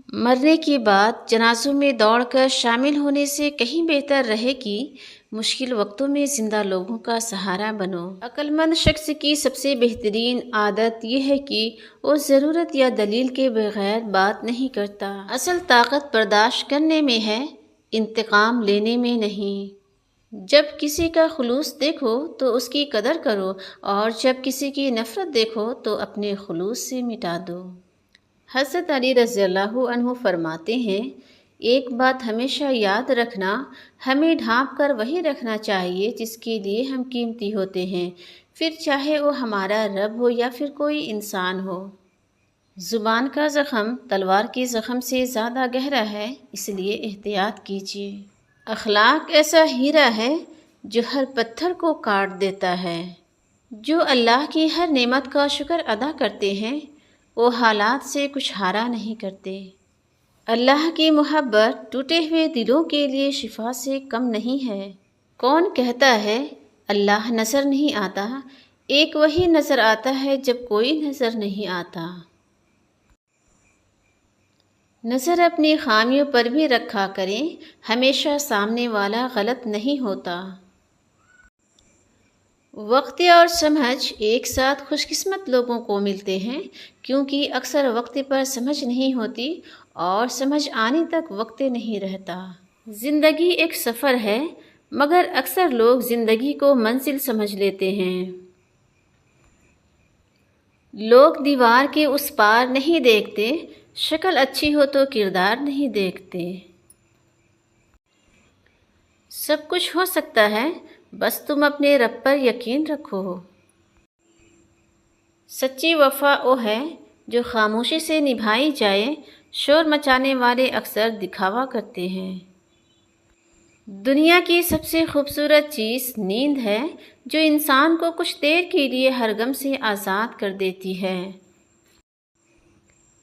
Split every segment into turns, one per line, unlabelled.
مرنے کے بعد جنازوں میں دوڑ کر شامل ہونے سے کہیں بہتر رہے کہ مشکل وقتوں میں زندہ لوگوں کا سہارا بنو۔ عقل مند شخص کی سب سے بہترین عادت یہ ہے کہ وہ ضرورت یا دلیل کے بغیر بات نہیں کرتا۔ اصل طاقت برداشت کرنے میں ہے، انتقام لینے میں نہیں۔ جب کسی کا خلوص دیکھو تو اس کی قدر کرو، اور جب کسی کی نفرت دیکھو تو اپنے خلوص سے مٹا دو۔ حضرت علی رضی اللہ عنہ فرماتے ہیں، ایک بات ہمیشہ یاد رکھنا، ہمیں ڈھانپ کر وہی رکھنا چاہیے جس کے لیے ہم قیمتی ہوتے ہیں، پھر چاہے وہ ہمارا رب ہو یا پھر کوئی انسان ہو۔ زبان کا زخم تلوار کے زخم سے زیادہ گہرا ہے، اس لیے احتیاط کیجیے۔ اخلاق ایسا ہیرا ہے جو ہر پتھر کو کاٹ دیتا ہے۔ جو اللہ کی ہر نعمت کا شکر ادا کرتے ہیں وہ حالات سے کچھ ہارا نہیں کرتے۔ اللہ کی محبت ٹوٹے ہوئے دلوں کے لیے شفا سے کم نہیں ہے۔ کون کہتا ہے اللہ نظر نہیں آتا؟ ایک وہی نظر آتا ہے جب کوئی نظر نہیں آتا۔ نظر اپنی خامیوں پر بھی رکھا کریں، ہمیشہ سامنے والا غلط نہیں ہوتا۔ وقت اور سمجھ ایک ساتھ خوش قسمت لوگوں کو ملتے ہیں، کیونکہ اکثر وقت پر سمجھ نہیں ہوتی اور سمجھ آنے تک وقت نہیں رہتا۔ زندگی ایک سفر ہے، مگر اکثر لوگ زندگی کو منزل سمجھ لیتے ہیں۔ لوگ دیوار کے اس پار نہیں دیکھتے، شکل اچھی ہو تو کردار نہیں دیکھتے۔ سب کچھ ہو سکتا ہے، بس تم اپنے رب پر یقین رکھو۔ سچی وفا وہ ہے جو خاموشی سے نبھائی جائے، شور مچانے والے اکثر دکھاوا کرتے ہیں۔ دنیا کی سب سے خوبصورت چیز نیند ہے، جو انسان کو کچھ دیر کے لیے ہر غم سے آزاد کر دیتی ہے۔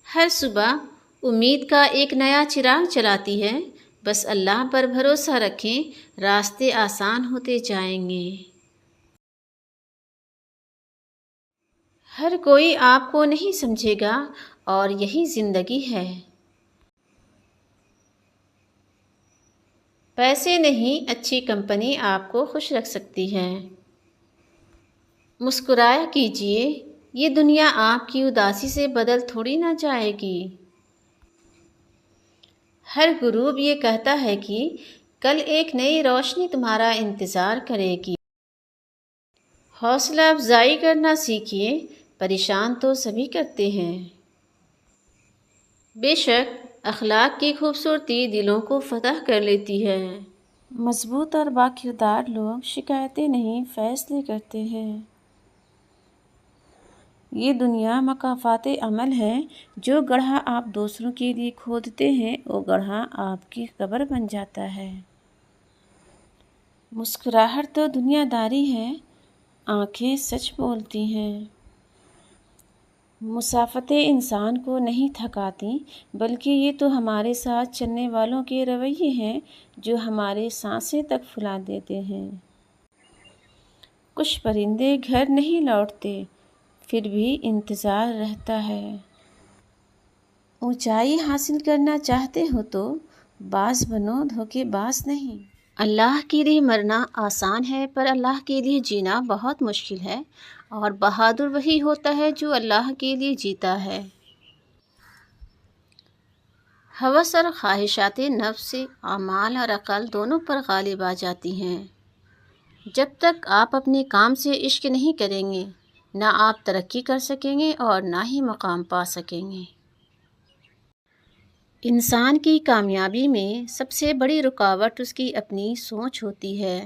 ہر صبح امید کا ایک نیا چراغ جلاتی ہے، بس اللہ پر بھروسہ رکھیں، راستے آسان ہوتے جائیں گے۔ ہر کوئی آپ کو نہیں سمجھے گا، اور یہی زندگی ہے۔ پیسے نہیں، اچھی کمپنی آپ کو خوش رکھ سکتی ہے۔ مسکرایا کیجیے، یہ دنیا آپ کی اداسی سے بدل تھوڑی نہ جائے گی۔ ہر غروب یہ کہتا ہے کہ کل ایک نئی روشنی تمہارا انتظار کرے گی۔ حوصلہ افزائی کرنا سیکھیے، پریشان تو سبھی کرتے ہیں۔ بے شک اخلاق کی خوبصورتی دلوں کو فتح کر لیتی ہے۔ مضبوط اور باکردار لوگ شکایتیں نہیں، فیصلے کرتے ہیں۔ یہ دنیا مکافات عمل ہے، جو گڑھا آپ دوسروں کے لیے کھودتے ہیں وہ گڑھا آپ کی قبر بن جاتا ہے۔ مسکراہٹ تو دنیا داری ہے، آنکھیں سچ بولتی ہیں۔ مسافتیں انسان کو نہیں تھکاتی، بلکہ یہ تو ہمارے ساتھ چلنے والوں کے رویے ہیں جو ہمارے سانسیں تک پھلا دیتے ہیں۔ کچھ پرندے گھر نہیں لوٹتے، پھر بھی انتظار رہتا ہے۔ اونچائی حاصل کرنا چاہتے ہو تو باز بنو، دھوکے باز نہیں۔ اللہ کے لیے مرنا آسان ہے، پر اللہ کے لیے جینا بہت مشکل ہے، اور بہادر وہی ہوتا ہے جو اللہ کے لیے جیتا ہے۔ ہوس اور خواہشات نفس اعمال اور عقل دونوں پر غالب آ جاتی ہیں۔ جب تک آپ اپنے کام سے عشق نہیں کریں گے، نہ آپ ترقی کر سکیں گے اور نہ ہی مقام پا سکیں گے۔ انسان کی کامیابی میں سب سے بڑی رکاوٹ اس کی اپنی سوچ ہوتی ہے۔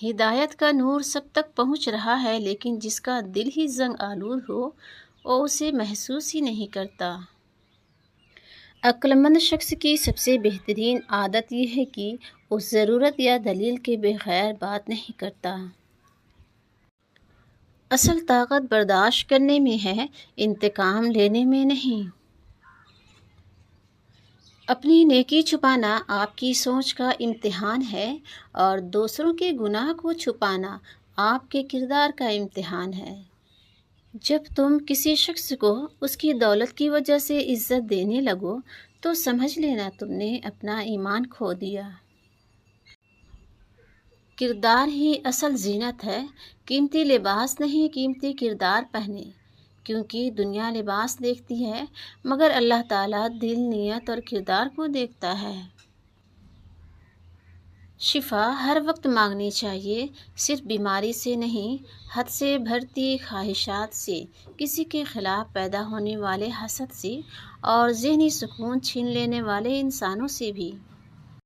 ہدایت کا نور سب تک پہنچ رہا ہے، لیکن جس کا دل ہی زنگ آلود ہو وہ اسے محسوس ہی نہیں کرتا۔ عقل مند شخص کی سب سے بہترین عادت یہ ہے کہ وہ ضرورت یا دلیل کے بغیر بات نہیں کرتا۔ اصل طاقت برداشت کرنے میں ہے، انتقام لینے میں نہیں۔ اپنی نیکی چھپانا آپ کی سوچ کا امتحان ہے، اور دوسروں کے گناہ کو چھپانا آپ کے کردار کا امتحان ہے۔ جب تم کسی شخص کو اس کی دولت کی وجہ سے عزت دینے لگو تو سمجھ لینا تم نے اپنا ایمان کھو دیا۔ کردار ہی اصل زینت ہے، قیمتی لباس نہیں قیمتی کردار پہنے، کیونکہ دنیا لباس دیکھتی ہے مگر اللہ تعالیٰ دل، نیت اور کردار کو دیکھتا ہے۔ شفا ہر وقت مانگنی چاہیے، صرف بیماری سے نہیں، حد سے بھرتی خواہشات سے، کسی کے خلاف پیدا ہونے والے حسد سے اور ذہنی سکون چھین لینے والے انسانوں سے بھی۔